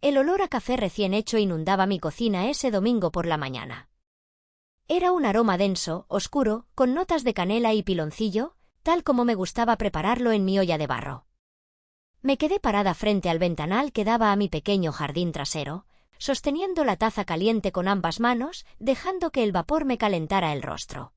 El olor a café recién hecho inundaba mi cocina ese domingo por la mañana. Era un aroma denso, oscuro, con notas de canela y piloncillo, tal como me gustaba prepararlo en mi olla de barro. Me quedé parada frente al ventanal que daba a mi pequeño jardín trasero, sosteniendo la taza caliente con ambas manos, dejando que el vapor me calentara el rostro.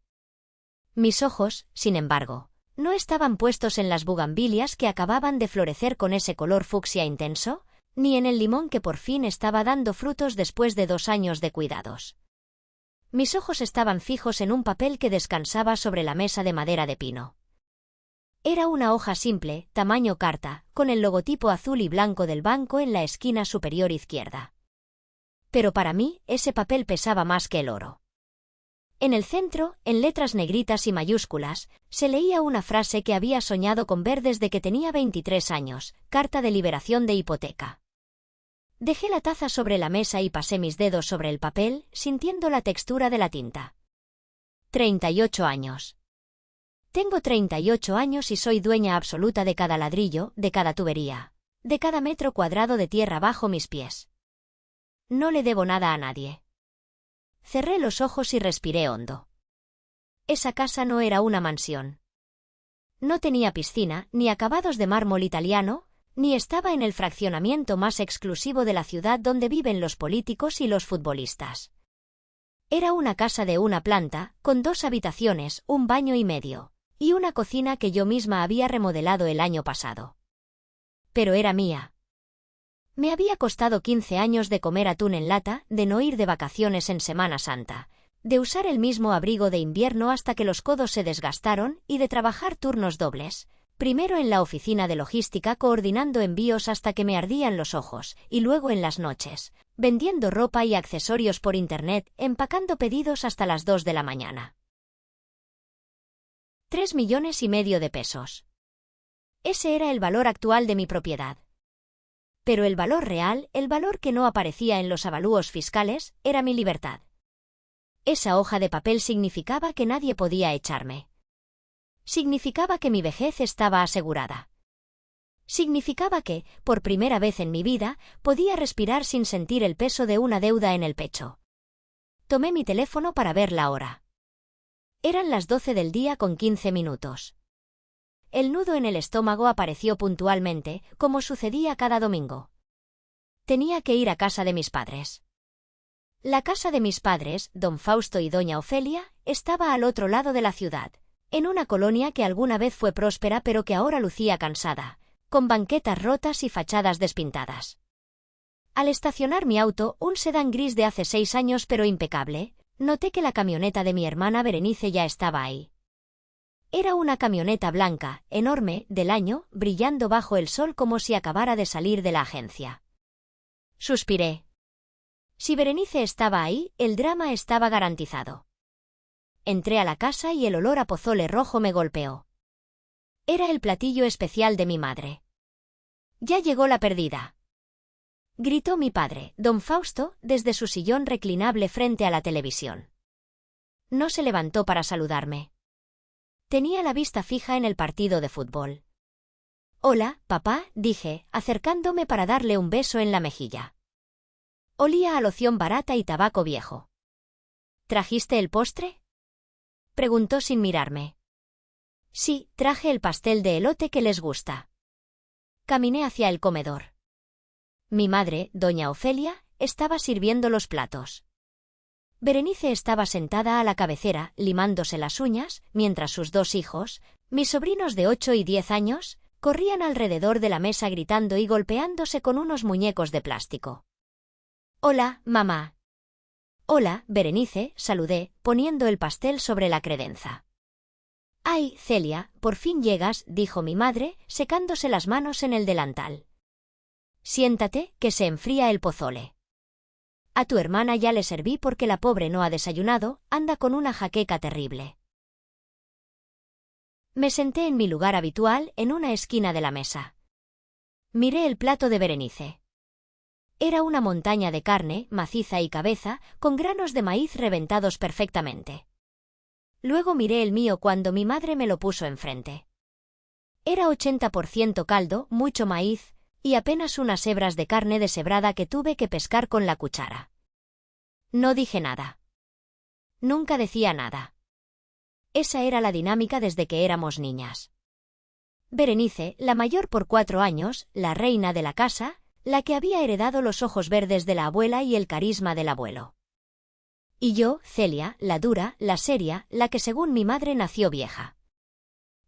Mis ojos, sin embargo, no estaban puestos en las bugambilias que acababan de florecer con ese color fucsia intenso, ni en el limón que por fin estaba dando frutos después de 2 años de cuidados. Mis ojos estaban fijos en un papel que descansaba sobre la mesa de madera de pino. Era una hoja simple, tamaño carta, con el logotipo azul y blanco del banco en la esquina superior izquierda. Pero para mí, ese papel pesaba más que el oro. En el centro, en letras negritas y mayúsculas, se leía una frase que había soñado con ver desde que tenía 23 años, carta de liberación de hipoteca. Dejé la taza sobre la mesa y pasé mis dedos sobre el papel, sintiendo la textura de la tinta. 38 años. Tengo 38 años y soy dueña absoluta de cada ladrillo, de cada tubería, de cada metro cuadrado de tierra bajo mis pies. No le debo nada a nadie. Cerré los ojos y respiré hondo. Esa casa no era una mansión. No tenía piscina, ni acabados de mármol italiano, ni estaba en el fraccionamiento más exclusivo de la ciudad donde viven los políticos y los futbolistas. Era una casa de una planta, con 2 habitaciones, un baño y medio, y una cocina que yo misma había remodelado el año pasado. Pero era mía. Me había costado 15 años de comer atún en lata, de no ir de vacaciones en Semana Santa, de usar el mismo abrigo de invierno hasta que los codos se desgastaron y de trabajar turnos dobles, primero en la oficina de logística coordinando envíos hasta que me ardían los ojos, y luego en las noches, vendiendo ropa y accesorios por internet, empacando pedidos hasta las 2 de la mañana. 3,5 millones de pesos. Ese era el valor actual de mi propiedad. Pero el valor real, el valor que no aparecía en los avalúos fiscales, era mi libertad. Esa hoja de papel significaba que nadie podía echarme. Significaba que mi vejez estaba asegurada. Significaba que, por primera vez en mi vida, podía respirar sin sentir el peso de una deuda en el pecho. Tomé mi teléfono para ver la hora. Eran las 12 del día con 15 minutos. El nudo en el estómago apareció puntualmente, como sucedía cada domingo. Tenía que ir a casa de mis padres. La casa de mis padres, don Fausto y doña Ofelia, estaba al otro lado de la ciudad, en una colonia que alguna vez fue próspera pero que ahora lucía cansada, con banquetas rotas y fachadas despintadas. Al estacionar mi auto, un sedán gris de hace 6 años pero impecable, noté que la camioneta de mi hermana Berenice ya estaba ahí. Era una camioneta blanca, enorme, del año, brillando bajo el sol como si acabara de salir de la agencia. Suspiré. Si Berenice estaba ahí, el drama estaba garantizado. Entré a la casa y el olor a pozole rojo me golpeó. Era el platillo especial de mi madre. «Ya llegó la perdida», gritó mi padre, don Fausto, desde su sillón reclinable frente a la televisión. No se levantó para saludarme. Tenía la vista fija en el partido de fútbol. «Hola, papá», dije, acercándome para darle un beso en la mejilla. Olía a loción barata y tabaco viejo. «¿Trajiste el postre?», preguntó sin mirarme. «Sí, traje el pastel de elote que les gusta». Caminé hacia el comedor. Mi madre, doña Ofelia, estaba sirviendo los platos. Berenice estaba sentada a la cabecera, limándose las uñas, mientras sus 2 hijos, mis sobrinos de 8 y 10 años, corrían alrededor de la mesa gritando y golpeándose con unos muñecos de plástico. «Hola, mamá». «Hola, Berenice», saludé, poniendo el pastel sobre la credenza. «Ay, Celia, por fin llegas», dijo mi madre, secándose las manos en el delantal. «Siéntate, que se enfría el pozole. A tu hermana ya le serví porque la pobre no ha desayunado, anda con una jaqueca terrible». Me senté en mi lugar habitual, en una esquina de la mesa. Miré el plato de Berenice. Era una montaña de carne, maciza y cabeza, con granos de maíz reventados perfectamente. Luego miré el mío cuando mi madre me lo puso enfrente. Era 80% caldo, mucho maíz, Y apenas unas hebras de carne deshebrada que tuve que pescar con la cuchara. No dije nada. Nunca decía nada. Esa era la dinámica desde que éramos niñas. Berenice, la mayor por 4 años, la reina de la casa, la que había heredado los ojos verdes de la abuela y el carisma del abuelo. Y yo, Celia, la dura, la seria, la que según mi madre nació vieja.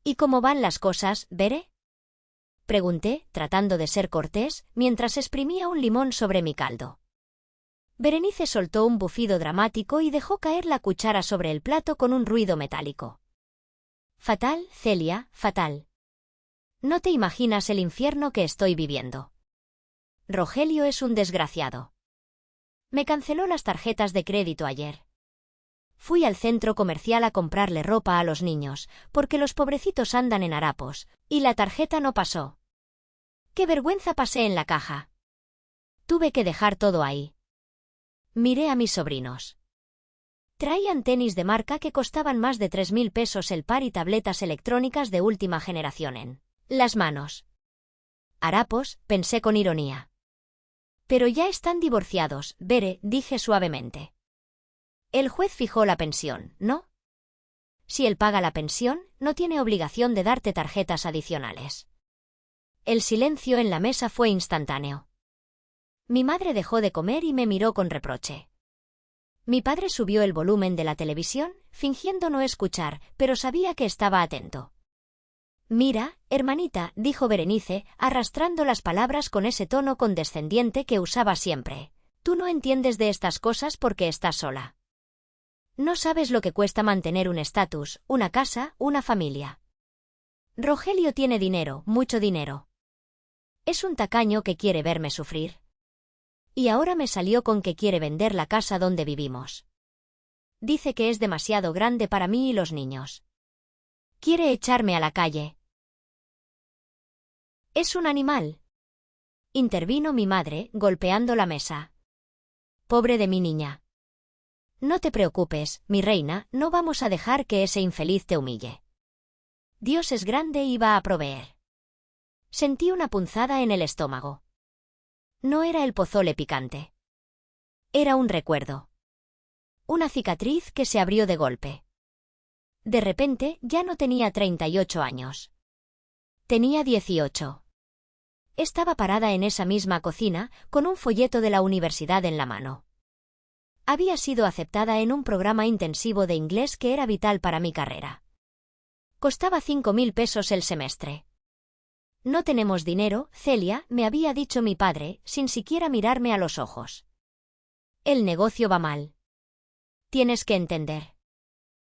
¿Y cómo van las cosas, Bere? Pregunté, tratando de ser cortés, mientras exprimía un limón sobre mi caldo. Berenice soltó un bufido dramático y dejó caer la cuchara sobre el plato con un ruido metálico. Fatal, Celia, fatal. No te imaginas el infierno que estoy viviendo. Rogelio es un desgraciado. Me canceló las tarjetas de crédito ayer. Fui al centro comercial a comprarle ropa a los niños, porque los pobrecitos andan en harapos, y la tarjeta no pasó. ¡Qué vergüenza pasé en la caja! Tuve que dejar todo ahí. Miré a mis sobrinos. Traían tenis de marca que costaban más de 3.000 pesos el par y tabletas electrónicas de última generación en las manos. Harapos, pensé con ironía. Pero ya están divorciados, Bere, dije suavemente. El juez fijó la pensión, ¿no? Si él paga la pensión, no tiene obligación de darte tarjetas adicionales. El silencio en la mesa fue instantáneo. Mi madre dejó de comer y me miró con reproche. Mi padre subió el volumen de la televisión, fingiendo no escuchar, pero sabía que estaba atento. Mira, hermanita, dijo Berenice, arrastrando las palabras con ese tono condescendiente que usaba siempre. Tú no entiendes de estas cosas porque estás sola. No sabes lo que cuesta mantener un estatus, una casa, una familia. Rogelio tiene dinero, mucho dinero. Es un tacaño que quiere verme sufrir. Y ahora me salió con que quiere vender la casa donde vivimos. Dice que es demasiado grande para mí y los niños. Quiere echarme a la calle. Es un animal. Intervino mi madre, golpeando la mesa. Pobre de mi niña. No te preocupes, mi reina, no vamos a dejar que ese infeliz te humille. Dios es grande y va a proveer. Sentí una punzada en el estómago. No era el pozole picante. Era un recuerdo. Una cicatriz que se abrió de golpe. De repente, ya no tenía 38 años. Tenía 18. Estaba parada en esa misma cocina, con un folleto de la universidad en la mano. Había sido aceptada en un programa intensivo de inglés que era vital para mi carrera. Costaba 5.000 pesos el semestre. No tenemos dinero, Celia, me había dicho mi padre, sin siquiera mirarme a los ojos. El negocio va mal. Tienes que entender.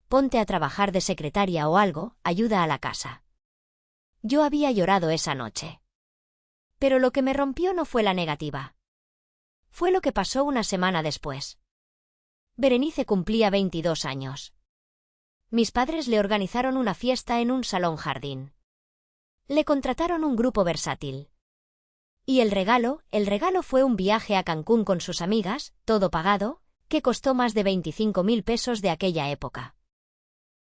Ponte a trabajar de secretaria o algo, ayuda a la casa. Yo había llorado esa noche. Pero lo que me rompió no fue la negativa. Fue lo que pasó una semana después. Berenice cumplía 22 años. Mis padres le organizaron una fiesta en un salón jardín. Le contrataron un grupo versátil. Y el regalo fue un viaje a Cancún con sus amigas, todo pagado, que costó más de 25.000 pesos de aquella época.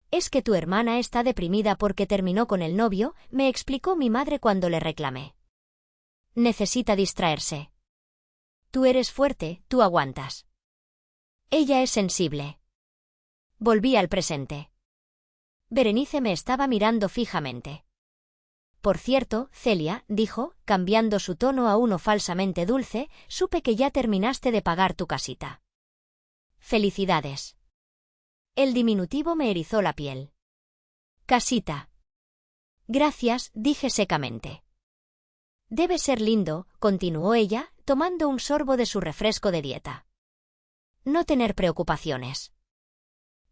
Es que tu hermana está deprimida porque terminó con el novio, me explicó mi madre cuando le reclamé. Necesita distraerse. Tú eres fuerte, tú aguantas. Ella es sensible. Volví al presente. Berenice me estaba mirando fijamente. Por cierto, Celia, dijo, cambiando su tono a uno falsamente dulce, supe que ya terminaste de pagar tu casita. Felicidades. El diminutivo me erizó la piel. Casita. Gracias, dije secamente. Debe ser lindo, continuó ella, tomando un sorbo de su refresco de dieta. No tener preocupaciones.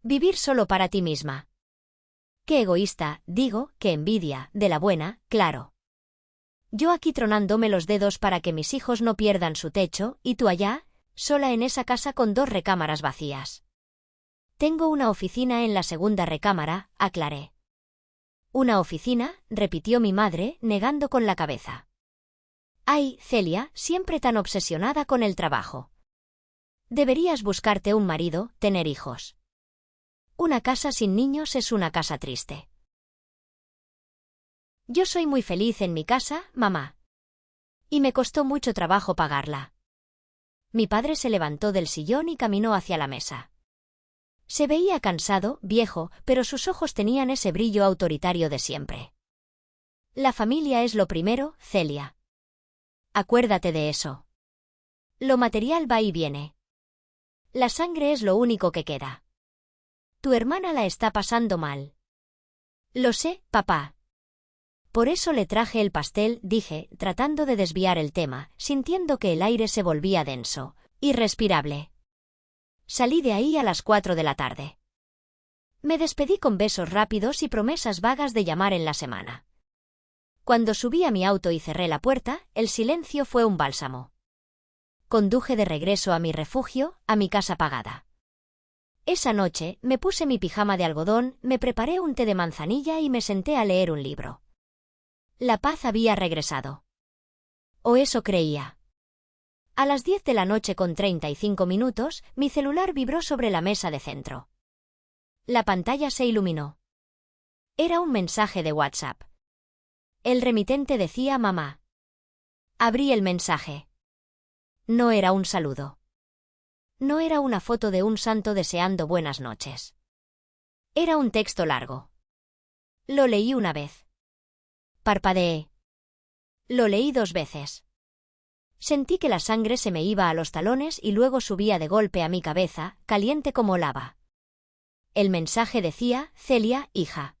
Vivir solo para ti misma. Qué egoísta, digo, qué envidia, de la buena, claro. Yo aquí tronándome los dedos para que mis hijos no pierdan su techo, y tú allá, sola en esa casa con 2 recámaras vacías. Tengo una oficina en la segunda recámara, aclaré. ¿Una oficina?, repitió mi madre, negando con la cabeza. Ay, Celia, siempre tan obsesionada con el trabajo. Deberías buscarte un marido, tener hijos. Una casa sin niños es una casa triste. Yo soy muy feliz en mi casa, mamá. Y me costó mucho trabajo pagarla. Mi padre se levantó del sillón y caminó hacia la mesa. Se veía cansado, viejo, pero sus ojos tenían ese brillo autoritario de siempre. La familia es lo primero, Celia. Acuérdate de eso. Lo material va y viene. La sangre es lo único que queda. Tu hermana la está pasando mal. Lo sé, papá. Por eso le traje el pastel, dije, tratando de desviar el tema, sintiendo que el aire se volvía denso, irrespirable. Salí de ahí a las 4 de la tarde. Me despedí con besos rápidos y promesas vagas de llamar en la semana. Cuando subí a mi auto y cerré la puerta, el silencio fue un bálsamo. Conduje de regreso a mi refugio, a mi casa pagada. Esa noche, me puse mi pijama de algodón, me preparé un té de manzanilla y me senté a leer un libro. La paz había regresado. O eso creía. A las 10 de la noche con 35 minutos, mi celular vibró sobre la mesa de centro. La pantalla se iluminó. Era un mensaje de WhatsApp. El remitente decía mamá. Abrí el mensaje. No era un saludo. No era una foto de un santo deseando buenas noches. Era un texto largo. Lo leí una vez. Parpadeé. Lo leí 2 veces. Sentí que la sangre se me iba a los talones y luego subía de golpe a mi cabeza, caliente como lava. El mensaje decía, Celia, hija.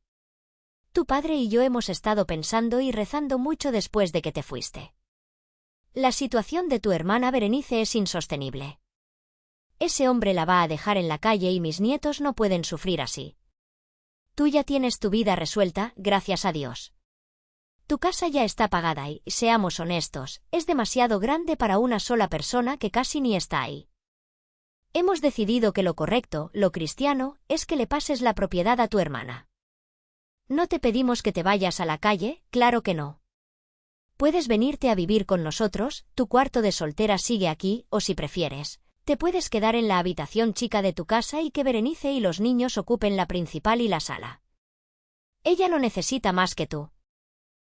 Tu padre y yo hemos estado pensando y rezando mucho después de que te fuiste. La situación de tu hermana Berenice es insostenible. Ese hombre la va a dejar en la calle y mis nietos no pueden sufrir así. Tú ya tienes tu vida resuelta, gracias a Dios. Tu casa ya está pagada y, seamos honestos, es demasiado grande para una sola persona que casi ni está ahí. Hemos decidido que lo correcto, lo cristiano, es que le pases la propiedad a tu hermana. No te pedimos que te vayas a la calle, claro que no. Puedes venirte a vivir con nosotros, tu cuarto de soltera sigue aquí, o si prefieres, te puedes quedar en la habitación chica de tu casa y que Berenice y los niños ocupen la principal y la sala. Ella lo necesita más que tú.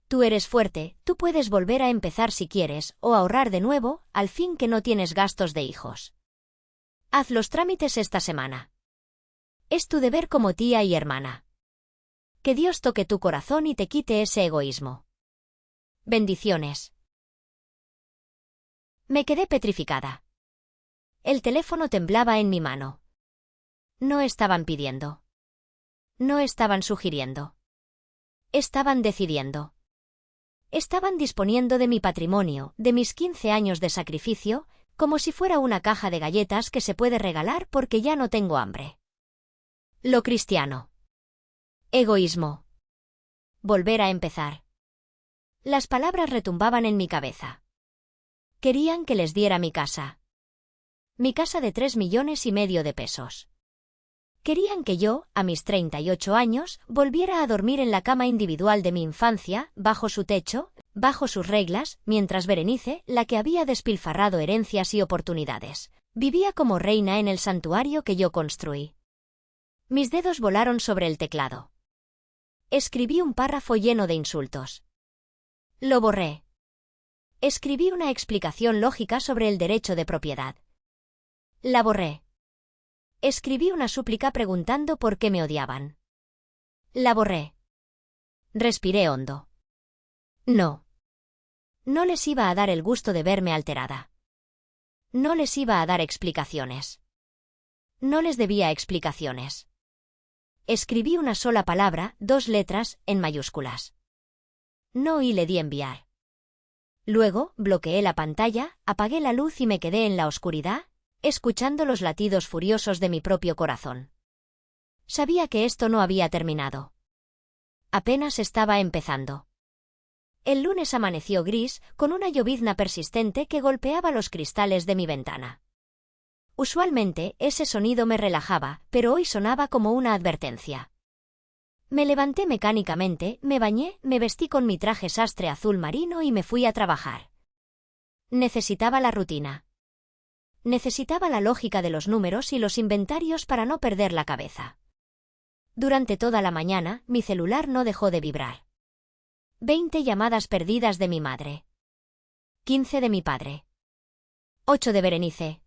Tú eres fuerte, tú puedes volver a empezar si quieres, o ahorrar de nuevo, al fin que no tienes gastos de hijos. Haz los trámites esta semana. Es tu deber como tía y hermana. Que Dios toque tu corazón y te quite ese egoísmo. Bendiciones. Me quedé petrificada. El teléfono temblaba en mi mano. No estaban pidiendo. No estaban sugiriendo. Estaban decidiendo. Estaban disponiendo de mi patrimonio, de mis 15 años de sacrificio, como si fuera una caja de galletas que se puede regalar porque ya no tengo hambre. Lo cristiano. Egoísmo. Volver a empezar. Las palabras retumbaban en mi cabeza. Querían que les diera mi casa. Mi casa de 3,5 millones de pesos. Querían que yo, a mis 38 años, volviera a dormir en la cama individual de mi infancia, bajo su techo, bajo sus reglas, mientras Berenice, la que había despilfarrado herencias y oportunidades, vivía como reina en el santuario que yo construí. Mis dedos volaron sobre el teclado. Escribí un párrafo lleno de insultos. Lo borré. Escribí una explicación lógica sobre el derecho de propiedad. La borré. Escribí una súplica preguntando por qué me odiaban. La borré. Respiré hondo. No. No les iba a dar el gusto de verme alterada. No les iba a dar explicaciones. No les debía explicaciones. Escribí una sola palabra, 2 letras, en mayúsculas. No y le di enviar. Luego, bloqueé la pantalla, apagué la luz y me quedé en la oscuridad, escuchando los latidos furiosos de mi propio corazón. Sabía que esto no había terminado. Apenas estaba empezando. El lunes amaneció gris, con una llovizna persistente que golpeaba los cristales de mi ventana. Usualmente, ese sonido me relajaba, pero hoy sonaba como una advertencia. Me levanté mecánicamente, me bañé, me vestí con mi traje sastre azul marino y me fui a trabajar. Necesitaba la rutina. Necesitaba la lógica de los números y los inventarios para no perder la cabeza. Durante toda la mañana, mi celular no dejó de vibrar. 20 llamadas perdidas de mi madre. 15 de mi padre. 8 de Berenice.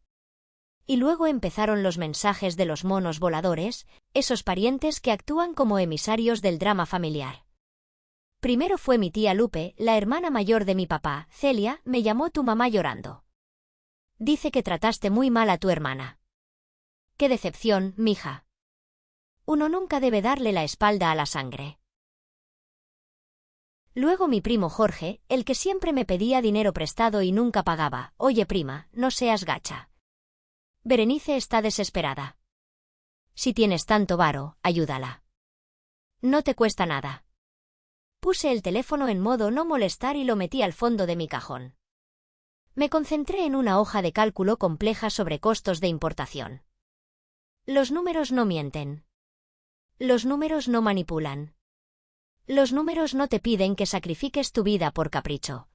Y luego empezaron los mensajes de los monos voladores, esos parientes que actúan como emisarios del drama familiar. Primero fue mi tía Lupe, la hermana mayor de mi papá, Celia, me llamó tu mamá llorando. Dice que trataste muy mal a tu hermana. ¡Qué decepción, mija! Uno nunca debe darle la espalda a la sangre. Luego mi primo Jorge, el que siempre me pedía dinero prestado y nunca pagaba. Oye prima, no seas gacha. Berenice está desesperada. Si tienes tanto varo, ayúdala. No te cuesta nada. Puse el teléfono en modo no molestar y lo metí al fondo de mi cajón. Me concentré en una hoja de cálculo compleja sobre costos de importación. Los números no mienten. Los números no manipulan. Los números no te piden que sacrifiques tu vida por capricho.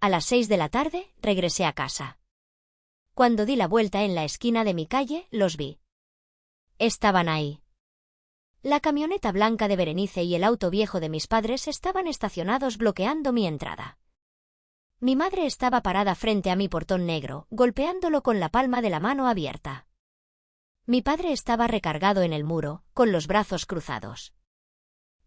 A las 6 de la tarde, regresé a casa. Cuando di la vuelta en la esquina de mi calle, los vi. Estaban ahí. La camioneta blanca de Berenice y el auto viejo de mis padres estaban estacionados bloqueando mi entrada. Mi madre estaba parada frente a mi portón negro, golpeándolo con la palma de la mano abierta. Mi padre estaba recargado en el muro, con los brazos cruzados.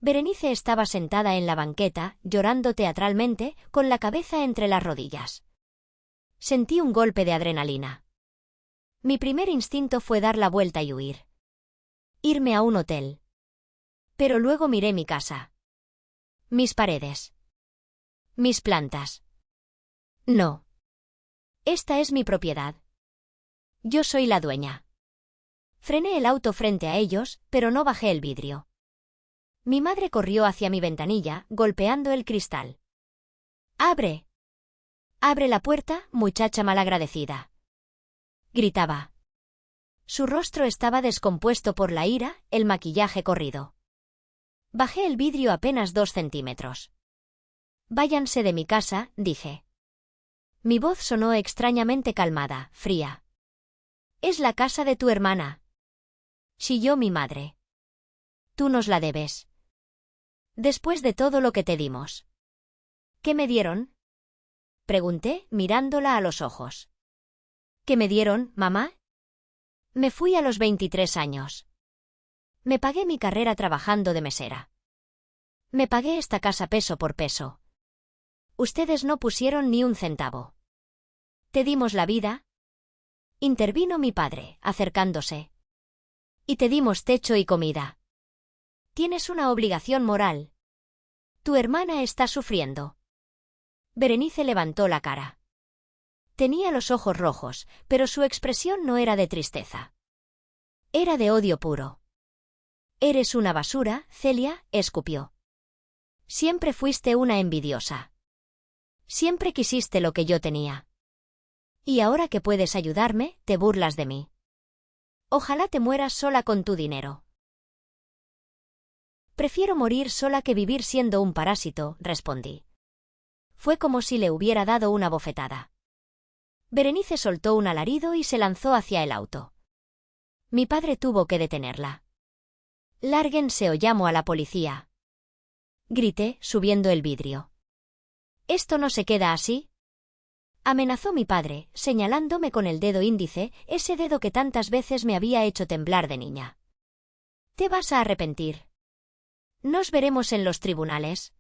Berenice estaba sentada en la banqueta, llorando teatralmente, con la cabeza entre las rodillas. Sentí un golpe de adrenalina. Mi primer instinto fue dar la vuelta y huir. Irme a un hotel. Pero luego miré mi casa. Mis paredes. Mis plantas. No. Esta es mi propiedad. Yo soy la dueña. Frené el auto frente a ellos, pero no bajé el vidrio. Mi madre corrió hacia mi ventanilla, golpeando el cristal. ¡Abre! ¡Abre la puerta, muchacha malagradecida! Gritaba. Su rostro estaba descompuesto por la ira, el maquillaje corrido. Bajé el vidrio apenas 2 centímetros. Váyanse de mi casa, dije. Mi voz sonó extrañamente calmada, fría. Es la casa de tu hermana. Chilló mi madre. Tú nos la debes. Después de todo lo que te dimos. ¿Qué me dieron? Pregunté, mirándola a los ojos. ¿Qué me dieron, mamá? Me fui a los 23 años. Me pagué mi carrera trabajando de mesera. Me pagué esta casa peso por peso. Ustedes no pusieron ni un centavo. ¿Te dimos la vida? Intervino mi padre, acercándose. Y te dimos techo y comida. Tienes una obligación moral. Tu hermana está sufriendo. Berenice levantó la cara. Tenía los ojos rojos, pero su expresión no era de tristeza. Era de odio puro. Eres una basura, Celia, escupió. Siempre fuiste una envidiosa. Siempre quisiste lo que yo tenía. Y ahora que puedes ayudarme, te burlas de mí. Ojalá te mueras sola con tu dinero. Prefiero morir sola que vivir siendo un parásito, respondí. Fue como si le hubiera dado una bofetada. Berenice soltó un alarido y se lanzó hacia el auto. Mi padre tuvo que detenerla. Lárguense o llamo a la policía. Grité, subiendo el vidrio. ¿Esto no se queda así? Amenazó mi padre, señalándome con el dedo índice, ese dedo que tantas veces me había hecho temblar de niña. Te vas a arrepentir. Nos veremos en los tribunales.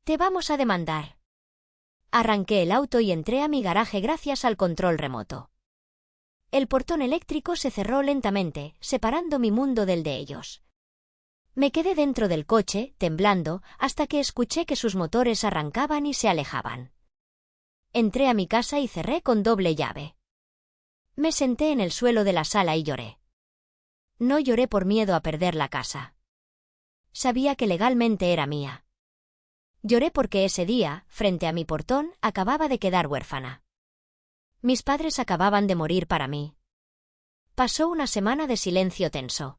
Te vamos a demandar. Arranqué el auto y entré a mi garaje gracias al control remoto. El portón eléctrico se cerró lentamente, separando mi mundo del de ellos. Me quedé dentro del coche, temblando, hasta que escuché que sus motores arrancaban y se alejaban. Entré a mi casa y cerré con doble llave. Me senté en el suelo de la sala y lloré. No lloré por miedo a perder la casa. Sabía que legalmente era mía. Lloré porque ese día, frente a mi portón, acababa de quedar huérfana. Mis padres acababan de morir para mí. Pasó una semana de silencio tenso.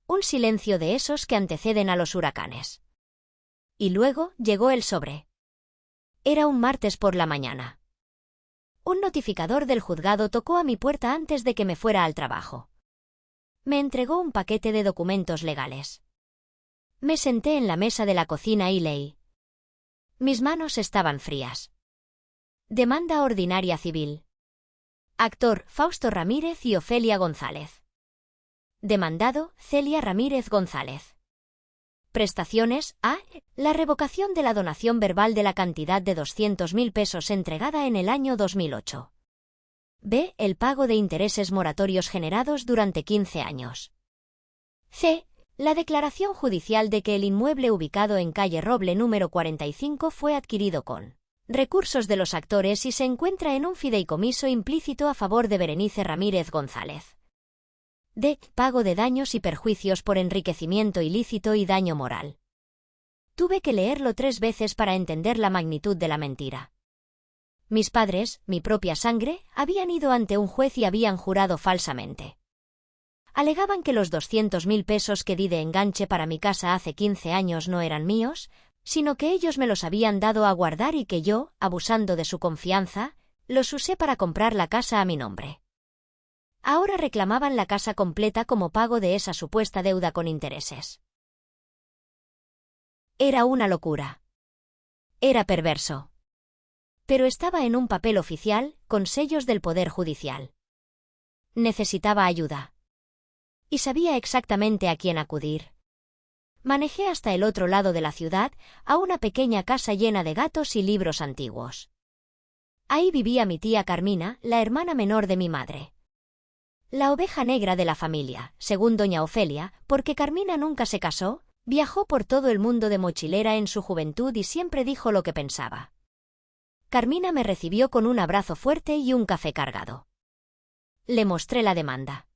Un silencio de esos que anteceden a los huracanes. Y luego llegó el sobre. Era un martes por la mañana. Un notificador del juzgado tocó a mi puerta antes de que me fuera al trabajo. Me entregó un paquete de documentos legales. Me senté en la mesa de la cocina y leí. Mis manos estaban frías. Demanda ordinaria civil. Actor: Fausto Ramírez y Ofelia González. Demandado: Celia Ramírez González. Prestaciones: A. La revocación de la donación verbal de la cantidad de 200.000 pesos entregada en el año 2008. B. El pago de intereses moratorios generados durante 15 años. C. La declaración judicial de que el inmueble ubicado en calle Roble número 45 fue adquirido con recursos de los actores y se encuentra en un fideicomiso implícito a favor de Berenice Ramírez González. D. Pago de daños y perjuicios por enriquecimiento ilícito y daño moral. Tuve que leerlo 3 veces para entender la magnitud de la mentira. Mis padres, mi propia sangre, habían ido ante un juez y habían jurado falsamente. Alegaban que los 200.000 pesos que di de enganche para mi casa hace 15 años no eran míos, sino que ellos me los habían dado a guardar y que yo, abusando de su confianza, los usé para comprar la casa a mi nombre. Ahora reclamaban la casa completa como pago de esa supuesta deuda con intereses. Era una locura. Era perverso. Pero estaba en un papel oficial, con sellos del Poder Judicial. Necesitaba ayuda. Y sabía exactamente a quién acudir. Manejé hasta el otro lado de la ciudad, a una pequeña casa llena de gatos y libros antiguos. Ahí vivía mi tía Carmina, la hermana menor de mi madre. La oveja negra de la familia, según doña Ofelia, porque Carmina nunca se casó, viajó por todo el mundo de mochilera en su juventud y siempre dijo lo que pensaba. Carmina me recibió con un abrazo fuerte y un café cargado. Le mostré la demanda.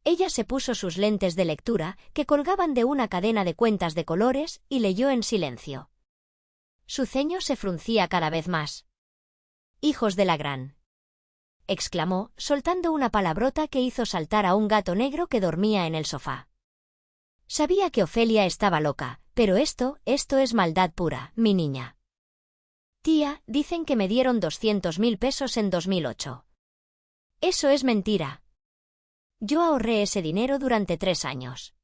Ella se puso sus lentes de lectura, que colgaban de una cadena de cuentas de colores, y leyó en silencio. Su ceño se fruncía cada vez más. «Hijos de la gran», exclamó, soltando una palabrota que hizo saltar a un gato negro que dormía en el sofá. Sabía que Ofelia estaba loca, pero esto es maldad pura, mi niña. Tía, dicen que me dieron 200.000 pesos en 2008. Eso es mentira. Yo ahorré ese dinero durante 3 años.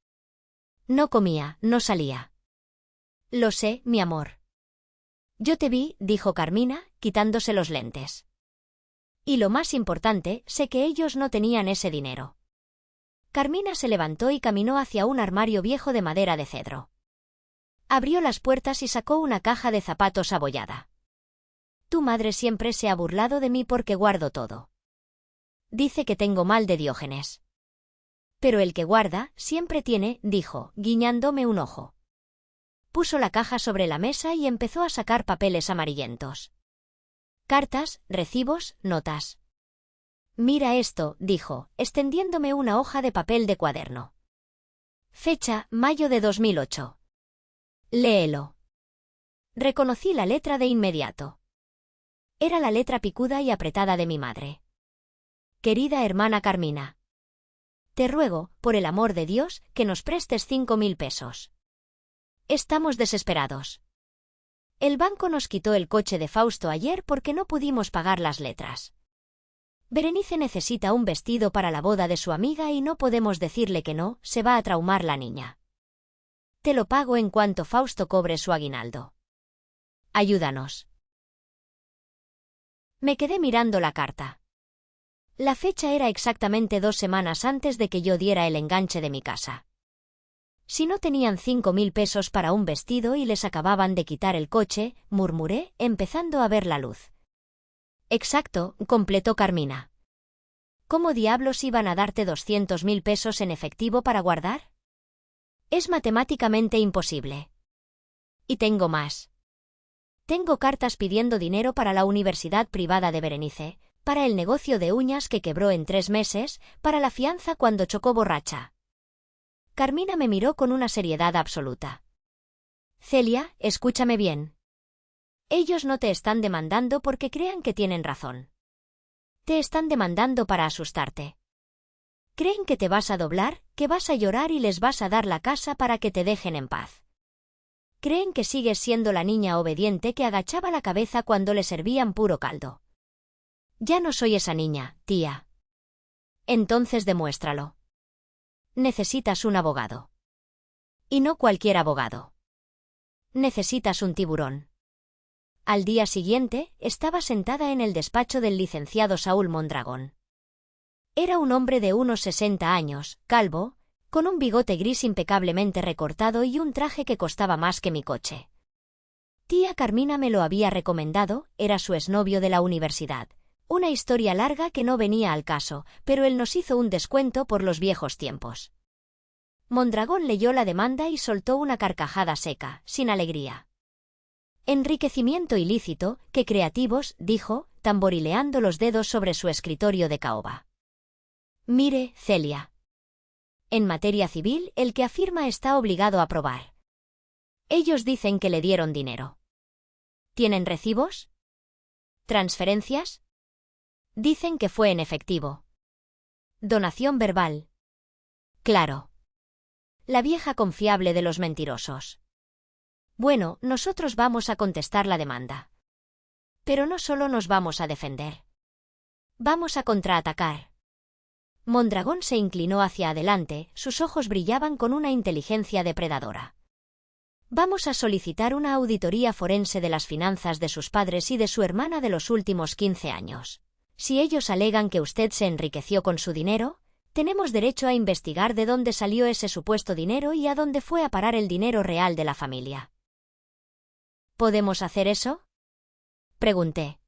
No comía, no salía. Lo sé, mi amor. Yo te vi, dijo Carmina, quitándose los lentes. Y lo más importante, sé que ellos no tenían ese dinero. Carmina se levantó y caminó hacia un armario viejo de madera de cedro. Abrió las puertas y sacó una caja de zapatos abollada. Tu madre siempre se ha burlado de mí porque guardo todo. Dice que tengo mal de Diógenes. Pero el que guarda, siempre tiene, dijo, guiñándome un ojo. Puso la caja sobre la mesa y empezó a sacar papeles amarillentos. Cartas, recibos, notas. Mira esto, dijo, extendiéndome una hoja de papel de cuaderno. Fecha, mayo de 2008. Léelo. Reconocí la letra de inmediato. Era la letra picuda y apretada de mi madre. Querida hermana Carmina. Te ruego, por el amor de Dios, que nos prestes 5.000 pesos. Estamos desesperados. El banco nos quitó el coche de Fausto ayer porque no pudimos pagar las letras. Berenice necesita un vestido para la boda de su amiga y no podemos decirle que no, se va a traumar la niña. Te lo pago en cuanto Fausto cobre su aguinaldo. Ayúdanos. Me quedé mirando la carta. La fecha era exactamente 2 semanas antes de que yo diera el enganche de mi casa. Si no tenían 5.000 pesos para un vestido y les acababan de quitar el coche, murmuré, empezando a ver la luz. Exacto, completó Carmina. ¿Cómo diablos iban a darte 200.000 pesos en efectivo para guardar? Es matemáticamente imposible. Y tengo más. Tengo cartas pidiendo dinero para la universidad privada de Berenice, para el negocio de uñas que quebró en 3 meses, para la fianza cuando chocó borracha. Carmina me miró con una seriedad absoluta. Celia, escúchame bien. Ellos no te están demandando porque crean que tienen razón. Te están demandando para asustarte. Creen que te vas a doblar, que vas a llorar y les vas a dar la casa para que te dejen en paz. Creen que sigues siendo la niña obediente que agachaba la cabeza cuando le servían puro caldo. Ya no soy esa niña, tía. Entonces demuéstralo. Necesitas un abogado. Y no cualquier abogado. Necesitas un tiburón. Al día siguiente, estaba sentada en el despacho del licenciado Saúl Mondragón. Era un hombre de unos 60 años, calvo, con un bigote gris impecablemente recortado y un traje que costaba más que mi coche. Tía Carmina me lo había recomendado, era su exnovio de la universidad. Una historia larga que no venía al caso, pero él nos hizo un descuento por los viejos tiempos. Mondragón leyó la demanda y soltó una carcajada seca, sin alegría. Enriquecimiento ilícito, qué creativos, dijo, tamborileando los dedos sobre su escritorio de caoba. Mire, Celia. En materia civil, el que afirma está obligado a probar. Ellos dicen que le dieron dinero. ¿Tienen recibos? ¿Transferencias? Dicen que fue en efectivo. Donación verbal. Claro. La vieja confiable de los mentirosos. Bueno, nosotros vamos a contestar la demanda. Pero no solo nos vamos a defender. Vamos a contraatacar. Mondragón se inclinó hacia adelante, sus ojos brillaban con una inteligencia depredadora. Vamos a solicitar una auditoría forense de las finanzas de sus padres y de su hermana de los últimos 15 años. Si ellos alegan que usted se enriqueció con su dinero, tenemos derecho a investigar de dónde salió ese supuesto dinero y a dónde fue a parar el dinero real de la familia. ¿Podemos hacer eso? Pregunté.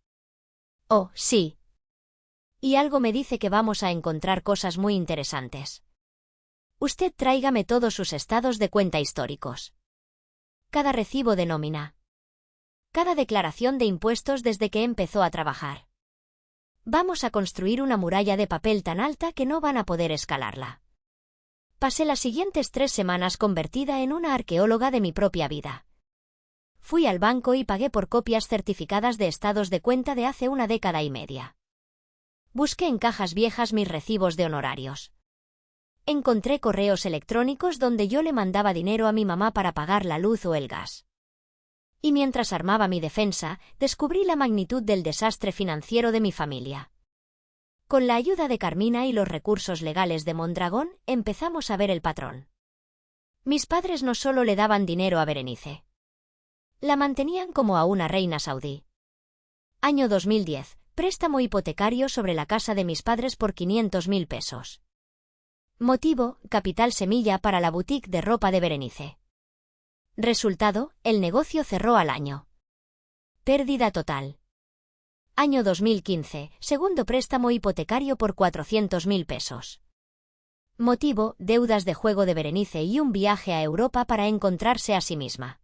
Oh, sí. Y algo me dice que vamos a encontrar cosas muy interesantes. Usted tráigame todos sus estados de cuenta históricos. Cada recibo de nómina. Cada declaración de impuestos desde que empezó a trabajar. Vamos a construir una muralla de papel tan alta que no van a poder escalarla. Pasé las siguientes 3 semanas convertida en una arqueóloga de mi propia vida. Fui al banco y pagué por copias certificadas de estados de cuenta de hace una década y media. Busqué en cajas viejas mis recibos de honorarios. Encontré correos electrónicos donde yo le mandaba dinero a mi mamá para pagar la luz o el gas. Y mientras armaba mi defensa, descubrí la magnitud del desastre financiero de mi familia. Con la ayuda de Carmina y los recursos legales de Mondragón, empezamos a ver el patrón. Mis padres no solo le daban dinero a Berenice. La mantenían como a una reina saudí. Año 2010. Préstamo hipotecario sobre la casa de mis padres por 500.000 pesos. Motivo, capital semilla para la boutique de ropa de Berenice. Resultado, el negocio cerró al año. Pérdida total. Año 2015, segundo préstamo hipotecario por 400.000 pesos. Motivo, deudas de juego de Berenice y un viaje a Europa para encontrarse a sí misma.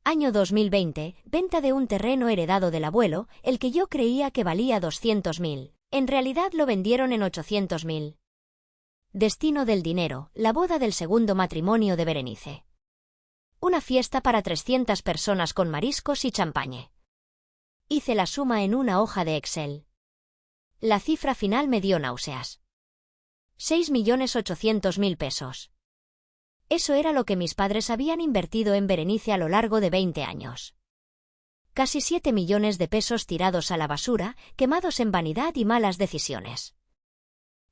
Año 2020, venta de un terreno heredado del abuelo, el que yo creía que valía 200.000. En realidad lo vendieron en 800.000. Destino del dinero, la boda del segundo matrimonio de Berenice. Una fiesta para 300 personas con mariscos y champañe. Hice la suma en una hoja de Excel. La cifra final me dio náuseas. 6.800.000 pesos. Eso era lo que mis padres habían invertido en Berenice a lo largo de 20 años. Casi 7 millones de pesos tirados a la basura, quemados en vanidad y malas decisiones.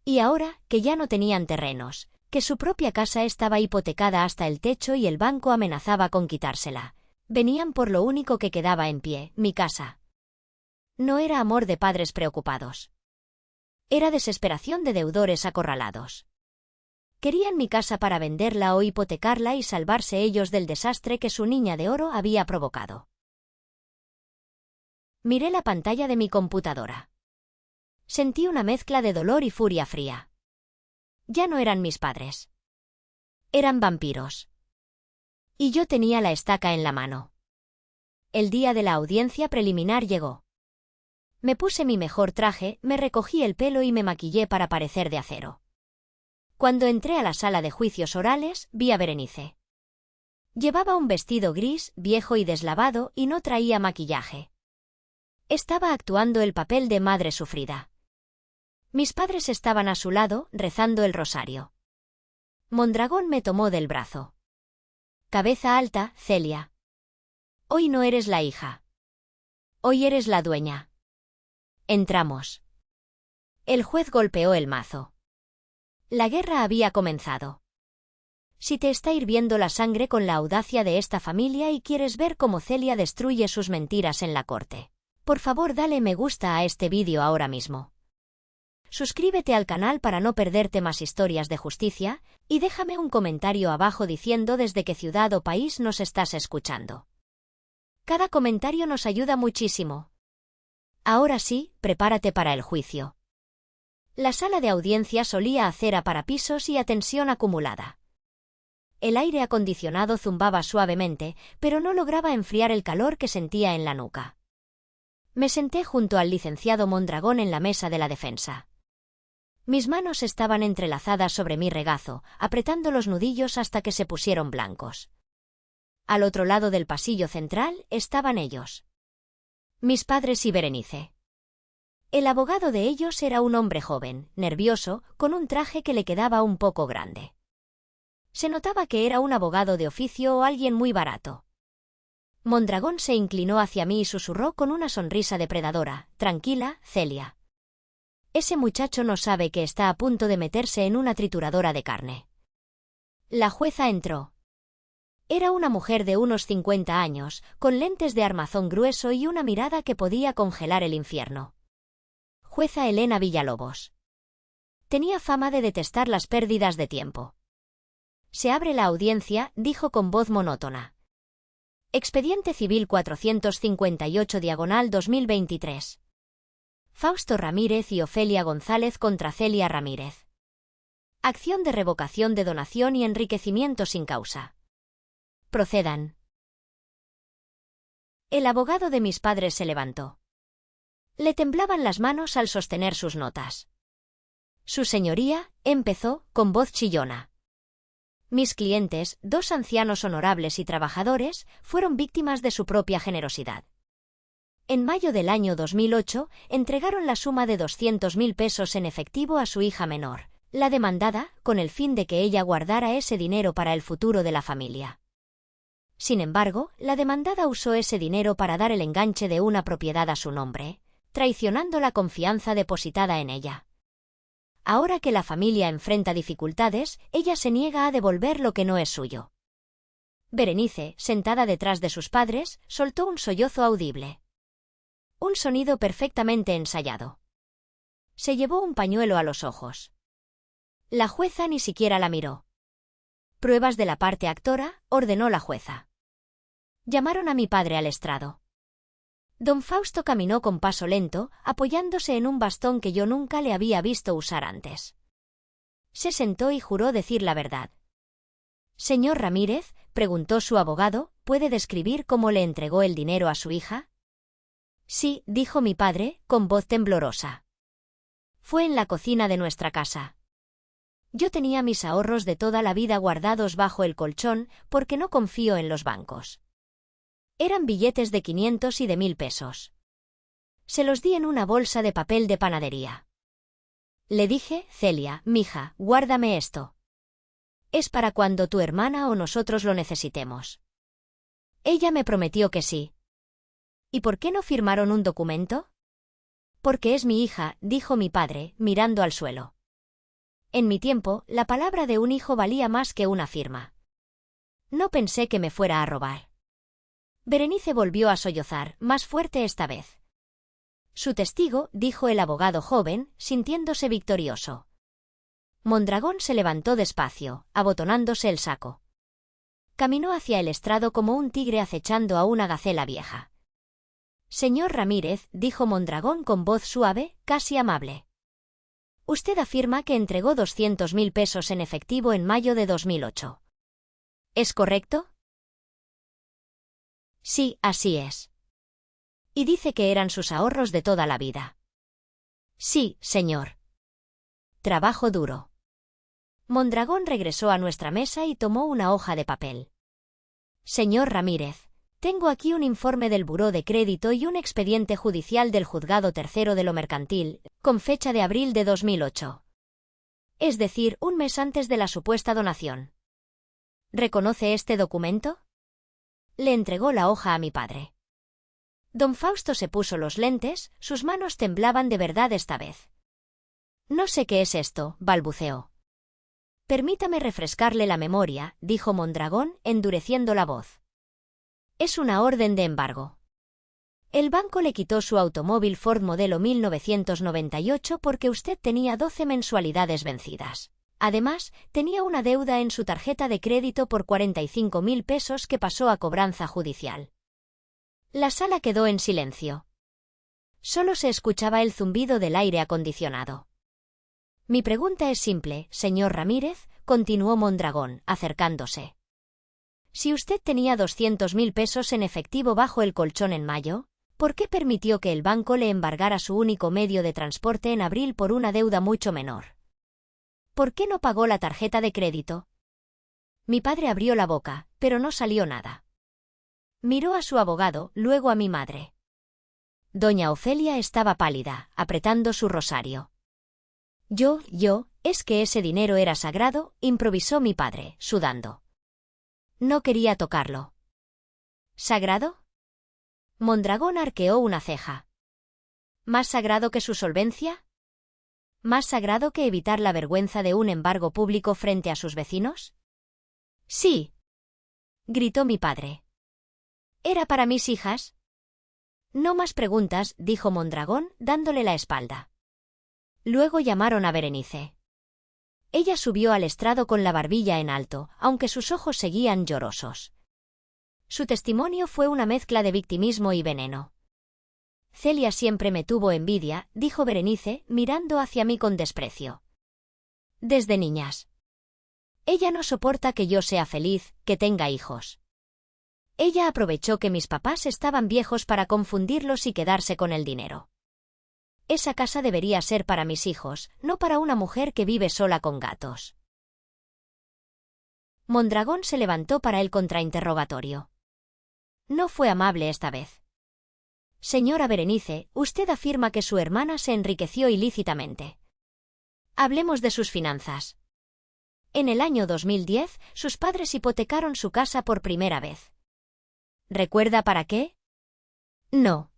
Y ahora, que ya no tenían terrenos, que su propia casa estaba hipotecada hasta el techo y el banco amenazaba con quitársela, venían por lo único que quedaba en pie, mi casa. No era amor de padres preocupados. Era desesperación de deudores acorralados. Querían mi casa para venderla o hipotecarla y salvarse ellos del desastre que su niña de oro había provocado. Miré la pantalla de mi computadora. Sentí una mezcla de dolor y furia fría. Ya no eran mis padres. Eran vampiros. Y yo tenía la estaca en la mano. El día de la audiencia preliminar llegó. Me puse mi mejor traje, me recogí el pelo y me maquillé para parecer de acero. Cuando entré a la sala de juicios orales, vi a Berenice. Llevaba un vestido gris, viejo y deslavado, y no traía maquillaje. Estaba actuando el papel de madre sufrida. Mis padres estaban a su lado, rezando el rosario. Mondragón me tomó del brazo. Cabeza alta, Celia. Hoy no eres la hija. Hoy eres la dueña. Entramos. El juez golpeó el mazo. La guerra había comenzado. Si te está hirviendo la sangre con la audacia de esta familia y quieres ver cómo Celia destruye sus mentiras en la corte, por favor dale me gusta a este vídeo ahora mismo. Suscríbete al canal para no perderte más historias de justicia, y déjame un comentario abajo diciendo desde qué ciudad o país nos estás escuchando. Cada comentario nos ayuda muchísimo. Ahora sí, prepárate para el juicio. La sala de audiencia solía hacer a parapisos y a tensión acumulada. El aire acondicionado zumbaba suavemente, pero no lograba enfriar el calor que sentía en la nuca. Me senté junto al licenciado Mondragón en la mesa de la defensa. Mis manos estaban entrelazadas sobre mi regazo, apretando los nudillos hasta que se pusieron blancos. Al otro lado del pasillo central estaban ellos. Mis padres y Berenice. El abogado de ellos era un hombre joven, nervioso, con un traje que le quedaba un poco grande. Se notaba que era un abogado de oficio o alguien muy barato. Mondragón se inclinó hacia mí y susurró con una sonrisa depredadora: «Tranquila, Celia. Ese muchacho no sabe que está a punto de meterse en una trituradora de carne». La jueza entró. Era una mujer de unos 50 años, con lentes de armazón grueso y una mirada que podía congelar el infierno. Jueza Elena Villalobos. Tenía fama de detestar las pérdidas de tiempo. «Se abre la audiencia», dijo con voz monótona. Expediente Civil 458/2023. Fausto Ramírez y Ofelia González contra Celia Ramírez. Acción de revocación de donación y enriquecimiento sin causa. Procedan. El abogado de mis padres se levantó. Le temblaban las manos al sostener sus notas. «Su señoría», empezó, con voz chillona. «Mis clientes, dos ancianos honorables y trabajadores, fueron víctimas de su propia generosidad. En mayo del año 2008, entregaron la suma de 200.000 pesos en efectivo a su hija menor, la demandada, con el fin de que ella guardara ese dinero para el futuro de la familia. Sin embargo, la demandada usó ese dinero para dar el enganche de una propiedad a su nombre, traicionando la confianza depositada en ella. Ahora que la familia enfrenta dificultades, ella se niega a devolver lo que no es suyo». Berenice, sentada detrás de sus padres, soltó un sollozo audible. Un sonido perfectamente ensayado. Se llevó un pañuelo a los ojos. La jueza ni siquiera la miró. «Pruebas de la parte actora», ordenó la jueza. Llamaron a mi padre al estrado. Don Fausto caminó con paso lento, apoyándose en un bastón que yo nunca le había visto usar antes. Se sentó y juró decir la verdad. «Señor Ramírez», preguntó su abogado, «¿puede describir cómo le entregó el dinero a su hija?» «Sí», dijo mi padre, con voz temblorosa. «Fue en la cocina de nuestra casa. Yo tenía mis ahorros de toda la vida guardados bajo el colchón porque no confío en los bancos. Eran billetes de 500 y de 1.000 pesos. Se los di en una bolsa de papel de panadería. Le dije: «Celia, mija, guárdame esto. Es para cuando tu hermana o nosotros lo necesitemos». Ella me prometió que sí. «¿Y por qué no firmaron un documento?» «Porque es mi hija», dijo mi padre, mirando al suelo. En mi tiempo, la palabra de un hijo valía más que una firma. No pensé que me fuera a robar. Berenice volvió a sollozar, más fuerte esta vez. «Su testigo», dijo el abogado joven, sintiéndose victorioso. Mondragón se levantó despacio, abotonándose el saco. Caminó hacia el estrado como un tigre acechando a una gacela vieja. «Señor Ramírez», dijo Mondragón con voz suave, casi amable. «Usted afirma que entregó 200.000 pesos en efectivo en mayo de 2008. ¿Es correcto?» «Sí, así es». «Y dice que eran sus ahorros de toda la vida». «Sí, señor». «Trabajo duro». Mondragón regresó a nuestra mesa y tomó una hoja de papel. «Señor Ramírez, tengo aquí un informe del Buró de Crédito y un expediente judicial del Juzgado Tercero de lo Mercantil, con fecha de abril de 2008. Es decir, un mes antes de la supuesta donación. ¿Reconoce este documento?». Le entregó la hoja a mi padre. Don Fausto se puso los lentes, sus manos temblaban de verdad esta vez. «No sé qué es esto», balbuceó. Permítame refrescarle la memoria, dijo Mondragón, endureciendo la voz. Es una orden de embargo. El banco le quitó su automóvil Ford modelo 1998 porque usted tenía 12 mensualidades vencidas. Además, tenía una deuda en su tarjeta de crédito por 45.000 pesos que pasó a cobranza judicial. La sala quedó en silencio. Solo se escuchaba el zumbido del aire acondicionado. Mi pregunta es simple, señor Ramírez, continuó Mondragón, acercándose. Si usted tenía 200.000 pesos en efectivo bajo el colchón en mayo, ¿por qué permitió que el banco le embargara su único medio de transporte en abril por una deuda mucho menor? ¿Por qué no pagó la tarjeta de crédito? Mi padre abrió la boca, pero no salió nada. Miró a su abogado, luego a mi madre. Doña Ofelia estaba pálida, apretando su rosario. Es que ese dinero era sagrado, improvisó mi padre, sudando. No quería tocarlo. ¿Sagrado? Mondragón arqueó una ceja. ¿Más sagrado que su solvencia? ¿Más sagrado que evitar la vergüenza de un embargo público frente a sus vecinos? Sí, gritó mi padre. ¿Era para mis hijas? No más preguntas, dijo Mondragón, dándole la espalda. Luego llamaron a Berenice. Ella subió al estrado con la barbilla en alto, aunque sus ojos seguían llorosos. Su testimonio fue una mezcla de victimismo y veneno. Celia siempre me tuvo envidia, dijo Berenice, mirando hacia mí con desprecio. Desde niñas. Ella no soporta que yo sea feliz, que tenga hijos. Ella aprovechó que mis papás estaban viejos para confundirlos y quedarse con el dinero. Esa casa debería ser para mis hijos, no para una mujer que vive sola con gatos. Mondragón se levantó para el contrainterrogatorio. No fue amable esta vez. Señora Berenice, usted afirma que su hermana se enriqueció ilícitamente. Hablemos de sus finanzas. En el año 2010, sus padres hipotecaron su casa por primera vez. ¿Recuerda para qué? No.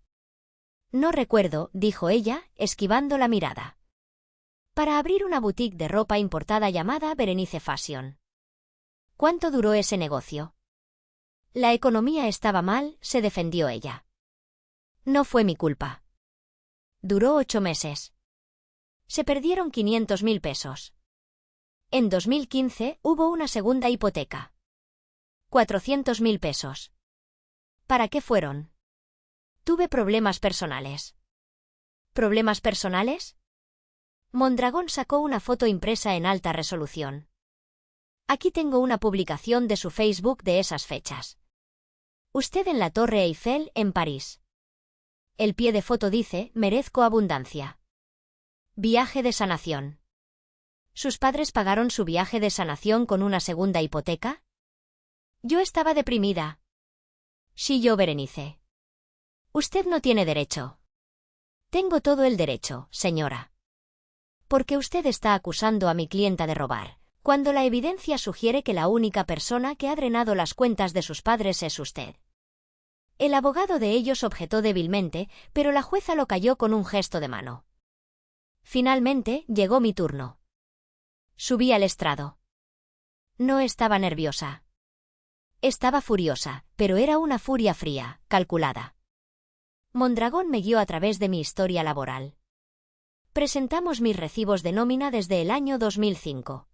No recuerdo, dijo ella, esquivando la mirada. Para abrir una boutique de ropa importada llamada Berenice Fashion. ¿Cuánto duró ese negocio? La economía estaba mal, se defendió ella. No fue mi culpa. Duró 8 meses. Se perdieron 500.000 pesos. En 2015 hubo una segunda hipoteca. 400.000 pesos. ¿Para qué fueron? Tuve problemas personales. ¿Problemas personales? Mondragón sacó una foto impresa en alta resolución. Aquí tengo una publicación de su Facebook de esas fechas. Usted en la Torre Eiffel, en París. El pie de foto dice, merezco abundancia. Viaje de sanación. ¿Sus padres pagaron su viaje de sanación con una segunda hipoteca? Yo estaba deprimida. Sí, yo, Berenice. Usted no tiene derecho. Tengo todo el derecho, señora. Porque usted está acusando a mi clienta de robar, cuando la evidencia sugiere que la única persona que ha drenado las cuentas de sus padres es usted. El abogado de ellos objetó débilmente, pero la jueza lo calló con un gesto de mano. Finalmente, llegó mi turno. Subí al estrado. No estaba nerviosa. Estaba furiosa, pero era una furia fría, calculada. Mondragón me guió a través de mi historia laboral. Presentamos mis recibos de nómina desde el año 2005.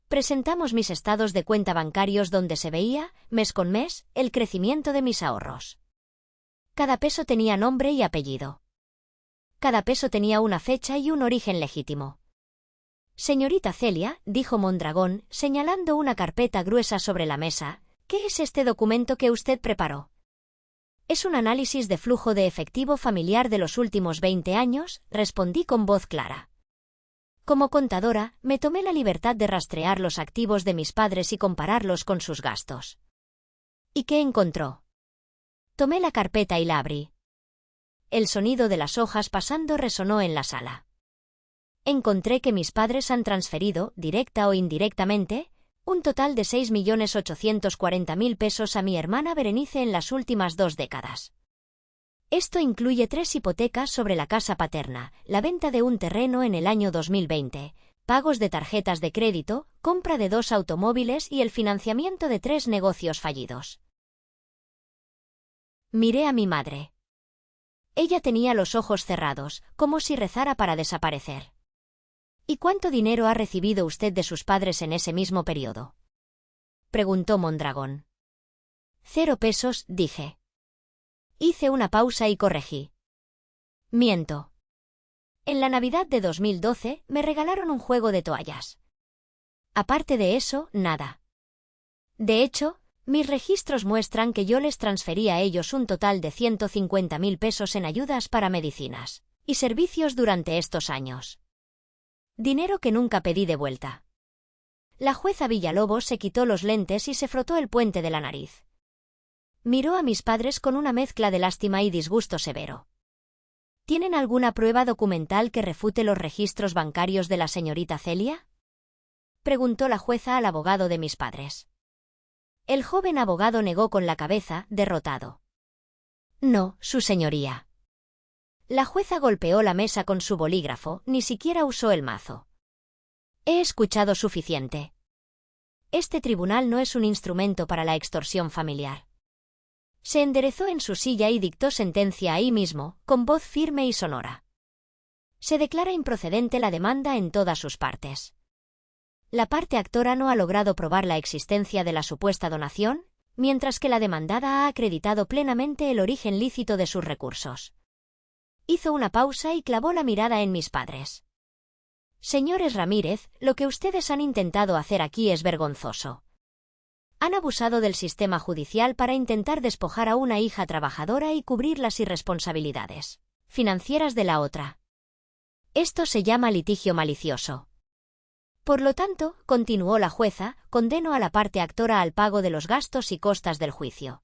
Presentamos mis estados de cuenta bancarios donde se veía, mes con mes, el crecimiento de mis ahorros. Cada peso tenía nombre y apellido. Cada peso tenía una fecha y un origen legítimo. Señorita Celia, dijo Mondragón, señalando una carpeta gruesa sobre la mesa, ¿qué es este documento que usted preparó? Es un análisis de flujo de efectivo familiar de los últimos 20 años, respondí con voz clara. Como contadora, me tomé la libertad de rastrear los activos de mis padres y compararlos con sus gastos. ¿Y qué encontró? Tomé la carpeta y la abrí. El sonido de las hojas pasando resonó en la sala. Encontré que mis padres han transferido, directa o indirectamente, un total de 6.840.000 pesos a mi hermana Berenice en las últimas 2 décadas. Esto incluye 3 hipotecas sobre la casa paterna, la venta de un terreno en el año 2020, pagos de tarjetas de crédito, compra de 2 automóviles y el financiamiento de 3 negocios fallidos. Miré a mi madre. Ella tenía los ojos cerrados, como si rezara para desaparecer. ¿Y cuánto dinero ha recibido usted de sus padres en ese mismo periodo?, preguntó Mondragón. 0 pesos, dije. Hice una pausa y corregí. Miento. En la Navidad de 2012 me regalaron un juego de toallas. Aparte de eso, nada. De hecho, mis registros muestran que yo les transferí a ellos un total de 150.000 pesos en ayudas para medicinas y servicios durante estos años. Dinero que nunca pedí de vuelta. La jueza Villalobos se quitó los lentes y se frotó el puente de la nariz. Miró a mis padres con una mezcla de lástima y disgusto severo. ¿Tienen alguna prueba documental que refute los registros bancarios de la señorita Celia?, preguntó la jueza al abogado de mis padres. El joven abogado negó con la cabeza, derrotado. No, su señoría. La jueza golpeó la mesa con su bolígrafo, ni siquiera usó el mazo. He escuchado suficiente. Este tribunal no es un instrumento para la extorsión familiar. Se enderezó en su silla y dictó sentencia ahí mismo, con voz firme y sonora. Se declara improcedente la demanda en todas sus partes. La parte actora no ha logrado probar la existencia de la supuesta donación, mientras que la demandada ha acreditado plenamente el origen lícito de sus recursos. Hizo una pausa y clavó la mirada en mis padres. Señores Ramírez, lo que ustedes han intentado hacer aquí es vergonzoso. Han abusado del sistema judicial para intentar despojar a una hija trabajadora y cubrir las irresponsabilidades financieras de la otra. Esto se llama litigio malicioso. Por lo tanto, continuó la jueza, condeno a la parte actora al pago de los gastos y costas del juicio.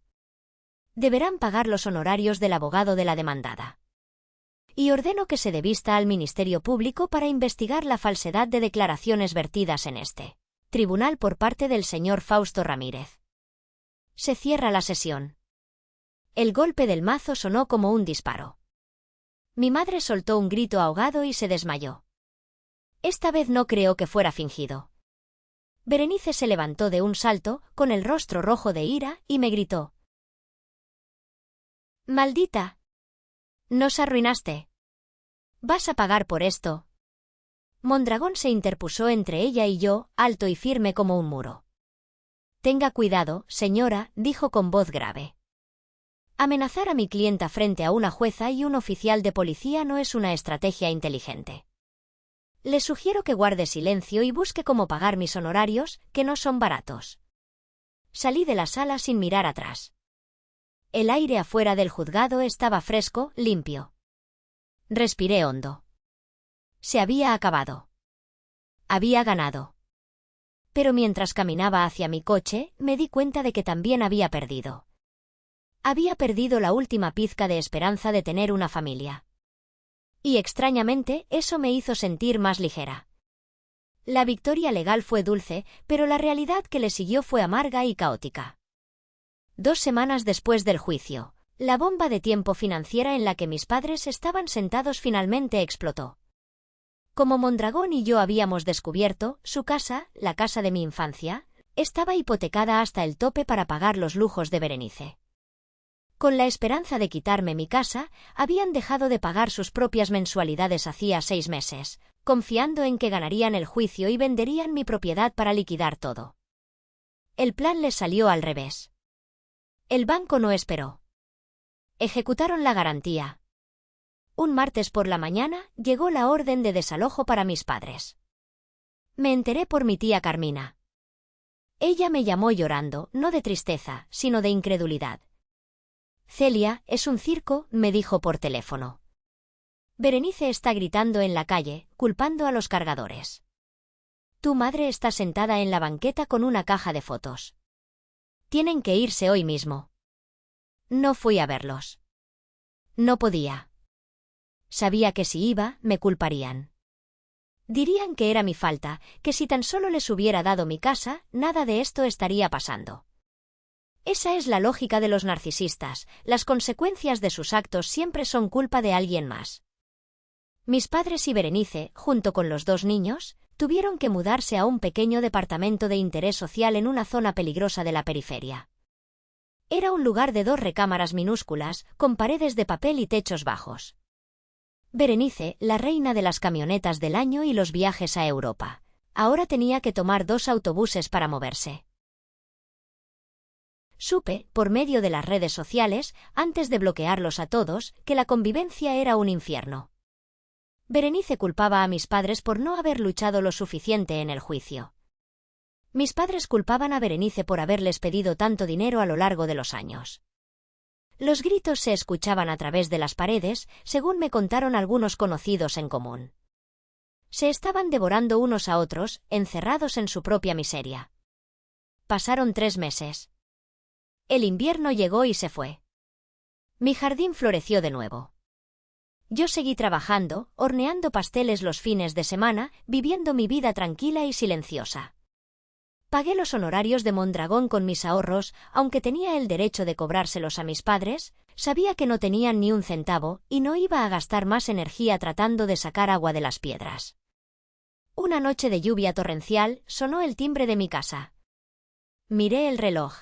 Deberán pagar los honorarios del abogado de la demandada. Y ordeno que se dé vista al Ministerio Público para investigar la falsedad de declaraciones vertidas en este tribunal por parte del señor Fausto Ramírez. Se cierra la sesión. El golpe del mazo sonó como un disparo. Mi madre soltó un grito ahogado y se desmayó. Esta vez no creo que fuera fingido. Berenice se levantó de un salto, con el rostro rojo de ira, y me gritó: ¡Maldita! Nos arruinaste. Vas a pagar por esto. Mondragón se interpuso entre ella y yo, alto y firme como un muro. Tenga cuidado, señora, dijo con voz grave. Amenazar a mi clienta frente a una jueza y un oficial de policía no es una estrategia inteligente. Le sugiero que guarde silencio y busque cómo pagar mis honorarios, que no son baratos. Salí de la sala sin mirar atrás. El aire afuera del juzgado estaba fresco, limpio. Respiré hondo. Se había acabado. Había ganado. Pero mientras caminaba hacia mi coche, me di cuenta de que también había perdido. Había perdido la última pizca de esperanza de tener una familia. Y extrañamente, eso me hizo sentir más ligera. La victoria legal fue dulce, pero la realidad que le siguió fue amarga y caótica. 2 semanas después del juicio, la bomba de tiempo financiera en la que mis padres estaban sentados finalmente explotó. Como Mondragón y yo habíamos descubierto, su casa, la casa de mi infancia, estaba hipotecada hasta el tope para pagar los lujos de Berenice. Con la esperanza de quitarme mi casa, habían dejado de pagar sus propias mensualidades hacía 6 meses, confiando en que ganarían el juicio y venderían mi propiedad para liquidar todo. El plan les salió al revés. El banco no esperó. Ejecutaron la garantía. Un martes por la mañana llegó la orden de desalojo para mis padres. Me enteré por mi tía Carmina. Ella me llamó llorando, no de tristeza, sino de incredulidad. Celia, es un circo, me dijo por teléfono. Berenice está gritando en la calle, culpando a los cargadores. Tu madre está sentada en la banqueta con una caja de fotos. Tienen que irse hoy mismo. No fui a verlos. No podía. Sabía que si iba, me culparían. Dirían que era mi falta, que si tan solo les hubiera dado mi casa, nada de esto estaría pasando. Esa es la lógica de los narcisistas, las consecuencias de sus actos siempre son culpa de alguien más. Mis padres y Berenice, junto con los 2 niños, Tuvieron que mudarse a un pequeño departamento de interés social en una zona peligrosa de la periferia. Era un lugar de 2 recámaras minúsculas, con paredes de papel y techos bajos. Berenice, la reina de las camionetas del año y los viajes a Europa, ahora tenía que tomar 2 autobuses para moverse. Supe, por medio de las redes sociales, antes de bloquearlos a todos, que la convivencia era un infierno. Berenice culpaba a mis padres por no haber luchado lo suficiente en el juicio. Mis padres culpaban a Berenice por haberles pedido tanto dinero a lo largo de los años. Los gritos se escuchaban a través de las paredes, según me contaron algunos conocidos en común. Se estaban devorando unos a otros, encerrados en su propia miseria. Pasaron 3 meses. El invierno llegó y se fue. Mi jardín floreció de nuevo. Yo seguí trabajando, horneando pasteles los fines de semana, viviendo mi vida tranquila y silenciosa. Pagué los honorarios de Mondragón con mis ahorros, aunque tenía el derecho de cobrárselos a mis padres, sabía que no tenían ni un centavo y no iba a gastar más energía tratando de sacar agua de las piedras. Una noche de lluvia torrencial, sonó el timbre de mi casa. Miré el reloj.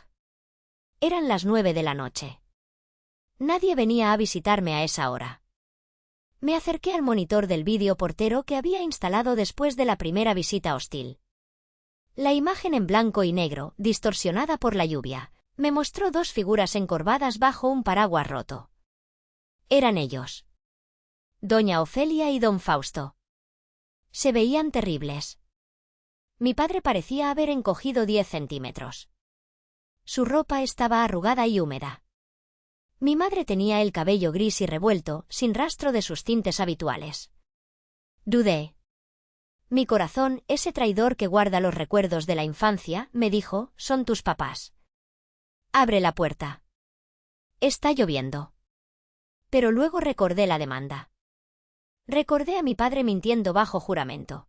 Eran las 9 de la noche. Nadie venía a visitarme a esa hora. Me acerqué al monitor del vídeo portero que había instalado después de la primera visita hostil. La imagen en blanco y negro, distorsionada por la lluvia, me mostró 2 figuras encorvadas bajo un paraguas roto. Eran ellos. Doña Ofelia y don Fausto. Se veían terribles. Mi padre parecía haber encogido 10 centímetros. Su ropa estaba arrugada y húmeda. Mi madre tenía el cabello gris y revuelto, sin rastro de sus tintes habituales. Dudé. Mi corazón, ese traidor que guarda los recuerdos de la infancia, me dijo, son tus papás. Abre la puerta. Está lloviendo. Pero luego recordé la demanda. Recordé a mi padre mintiendo bajo juramento.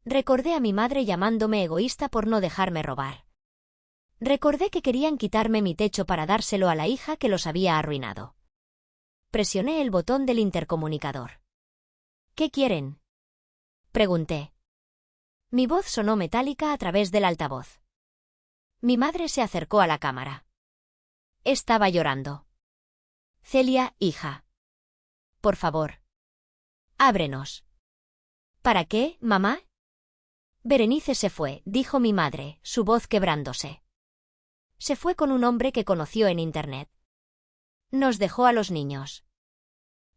Recordé a mi madre llamándome egoísta por no dejarme robar. Recordé que querían quitarme mi techo para dárselo a la hija que los había arruinado. Presioné el botón del intercomunicador. ¿Qué quieren?, pregunté. Mi voz sonó metálica a través del altavoz. Mi madre se acercó a la cámara. Estaba llorando. Celia, hija. Por favor. Ábrenos. ¿Para qué, mamá? Berenice se fue, dijo mi madre, su voz quebrándose. Se fue con un hombre que conoció en Internet. Nos dejó a los niños.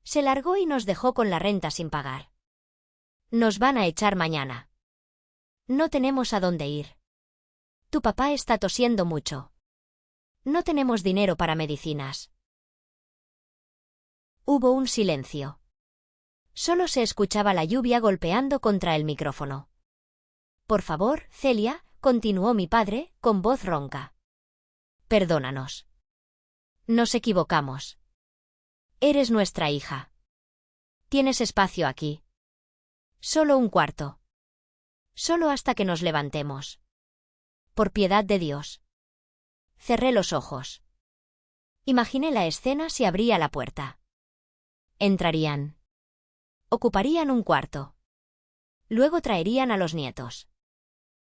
Se largó y nos dejó con la renta sin pagar. Nos van a echar mañana. No tenemos a dónde ir. Tu papá está tosiendo mucho. No tenemos dinero para medicinas. Hubo un silencio. Solo se escuchaba la lluvia golpeando contra el micrófono. Por favor, Celia, continuó mi padre, con voz ronca. Perdónanos. Nos equivocamos. Eres nuestra hija. Tienes espacio aquí. Solo un cuarto. Solo hasta que nos levantemos. Por piedad de Dios. Cerré los ojos. Imaginé la escena si abría la puerta. Entrarían. Ocuparían un cuarto. Luego traerían a los nietos.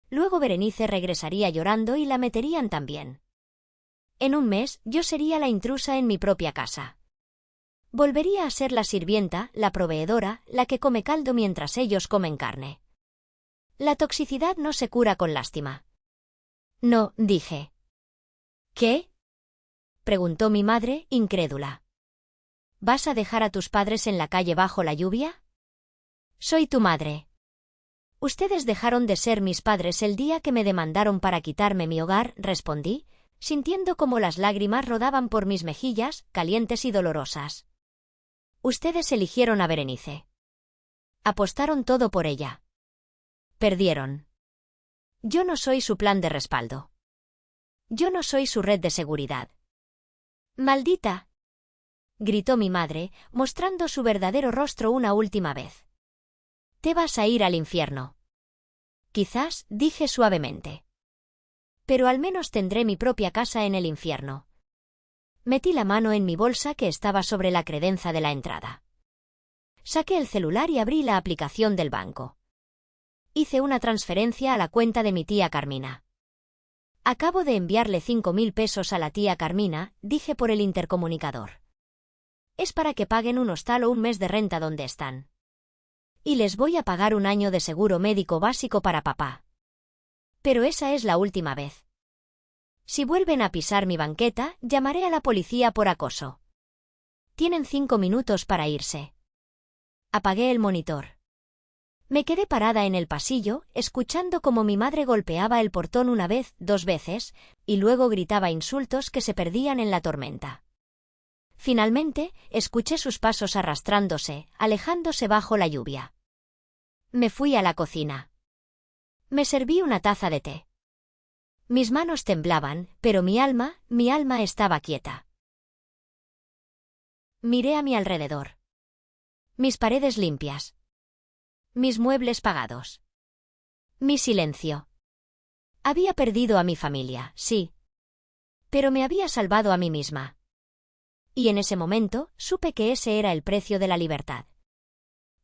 Luego Berenice regresaría llorando y la meterían también. En un mes, yo sería la intrusa en mi propia casa. Volvería a ser la sirvienta, la proveedora, la que come caldo mientras ellos comen carne. La toxicidad no se cura con lástima. No, dije. ¿Qué?, preguntó mi madre, incrédula. ¿Vas a dejar a tus padres en la calle bajo la lluvia? Soy tu madre. Ustedes dejaron de ser mis padres el día que me demandaron para quitarme mi hogar, respondí, sintiendo como las lágrimas rodaban por mis mejillas, calientes y dolorosas. Ustedes eligieron a Berenice. Apostaron todo por ella. Perdieron. Yo no soy su plan de respaldo. Yo no soy su red de seguridad. ¡Maldita!, gritó mi madre, mostrando su verdadero rostro una última vez. Te vas a ir al infierno. Quizás, dije suavemente. Pero al menos tendré mi propia casa en el infierno. Metí la mano en mi bolsa que estaba sobre la credenza de la entrada. Saqué el celular y abrí la aplicación del banco. Hice una transferencia a la cuenta de mi tía Carmina. Acabo de enviarle 5.000 pesos a la tía Carmina, dije por el intercomunicador. Es para que paguen un hostal o un mes de renta donde están. Y les voy a pagar un año de seguro médico básico para papá. Pero esa es la última vez. Si vuelven a pisar mi banqueta, llamaré a la policía por acoso. Tienen 5 minutos para irse. Apagué el monitor. Me quedé parada en el pasillo, escuchando cómo mi madre golpeaba el portón una vez, 2 veces, y luego gritaba insultos que se perdían en la tormenta. Finalmente, escuché sus pasos arrastrándose, alejándose bajo la lluvia. Me fui a la cocina. Me serví una taza de té. Mis manos temblaban, pero mi alma estaba quieta. Miré a mi alrededor. Mis paredes limpias. Mis muebles pagados. Mi silencio. Había perdido a mi familia, sí. Pero me había salvado a mí misma. Y en ese momento, supe que ese era el precio de la libertad.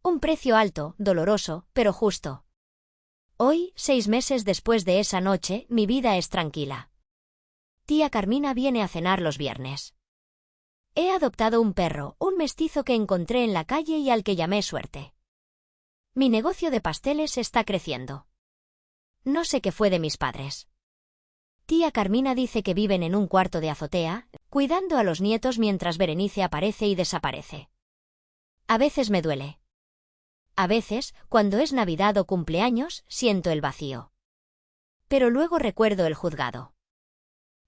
Un precio alto, doloroso, pero justo. Hoy, 6 meses después de esa noche, mi vida es tranquila. Tía Carmina viene a cenar los viernes. He adoptado un perro, un mestizo que encontré en la calle y al que llamé Suerte. Mi negocio de pasteles está creciendo. No sé qué fue de mis padres. Tía Carmina dice que viven en un cuarto de azotea, cuidando a los nietos mientras Berenice aparece y desaparece. A veces me duele. A veces, cuando es Navidad o cumpleaños, siento el vacío. Pero luego recuerdo el juzgado.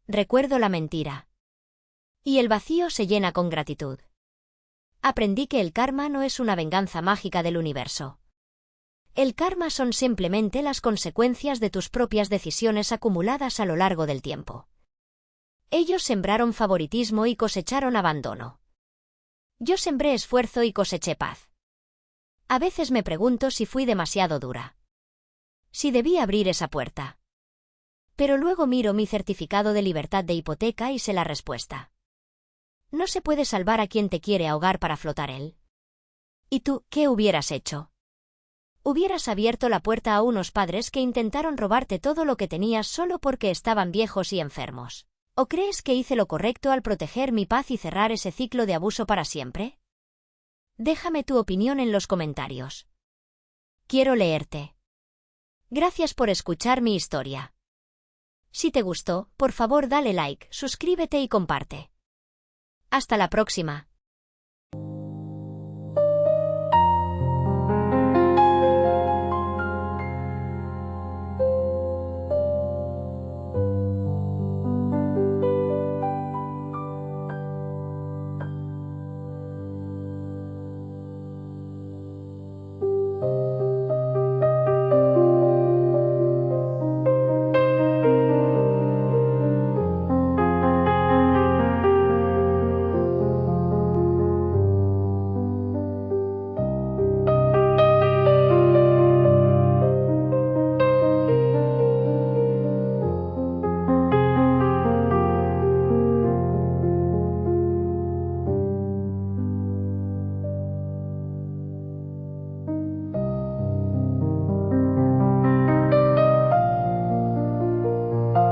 Recuerdo la mentira. Y el vacío se llena con gratitud. Aprendí que el karma no es una venganza mágica del universo. El karma son simplemente las consecuencias de tus propias decisiones acumuladas a lo largo del tiempo. Ellos sembraron favoritismo y cosecharon abandono. Yo sembré esfuerzo y coseché paz. A veces me pregunto si fui demasiado dura. Si debí abrir esa puerta. Pero luego miro mi certificado de libertad de hipoteca y sé la respuesta. No se puede salvar a quien te quiere ahogar para flotar él. ¿Y tú, qué hubieras hecho? ¿Hubieras abierto la puerta a unos padres que intentaron robarte todo lo que tenías solo porque estaban viejos y enfermos? ¿O crees que hice lo correcto al proteger mi paz y cerrar ese ciclo de abuso para siempre? Déjame tu opinión en los comentarios. Quiero leerte. Gracias por escuchar mi historia. Si te gustó, por favor dale like, suscríbete y comparte. Hasta la próxima.